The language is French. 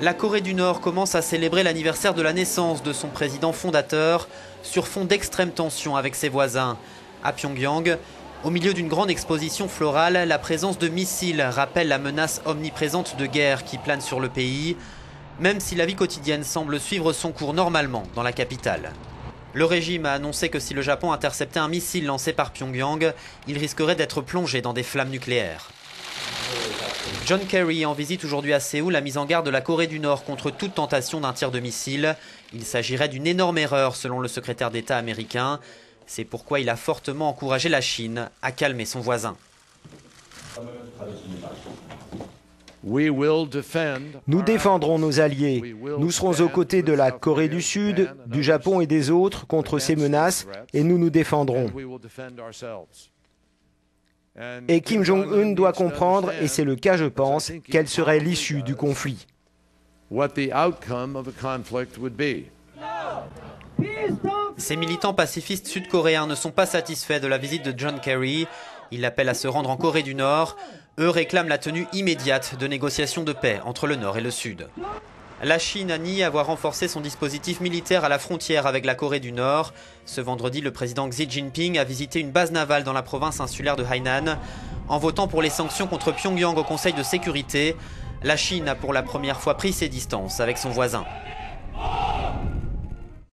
La Corée du Nord commence à célébrer l'anniversaire de la naissance de son président fondateur sur fond d'extrême tension avec ses voisins. À Pyongyang, au milieu d'une grande exposition florale, la présence de missiles rappelle la menace omniprésente de guerre qui plane sur le pays, même si la vie quotidienne semble suivre son cours normalement dans la capitale. Le régime a annoncé que si le Japon interceptait un missile lancé par Pyongyang, il risquerait d'être plongé dans des flammes nucléaires. John Kerry en visite aujourd'hui à Séoul a mis en garde la Corée du Nord contre toute tentation d'un tir de missile. Il s'agirait d'une énorme erreur selon le secrétaire d'État américain. C'est pourquoi il a fortement encouragé la Chine à calmer son voisin. Nous défendrons nos alliés. Nous serons aux côtés de la Corée du Sud, du Japon et des autres contre ces menaces et nous nous défendrons. Et Kim Jong-un doit comprendre, et c'est le cas je pense, quelle serait l'issue du conflit. Ces militants pacifistes sud-coréens ne sont pas satisfaits de la visite de John Kerry. Ils appellent à se rendre en Corée du Nord. Eux réclament la tenue immédiate de négociations de paix entre le Nord et le Sud. La Chine a nié avoir renforcé son dispositif militaire à la frontière avec la Corée du Nord. Ce vendredi, le président Xi Jinping a visité une base navale dans la province insulaire de Hainan. En votant pour les sanctions contre Pyongyang au Conseil de sécurité, la Chine a pour la première fois pris ses distances avec son voisin.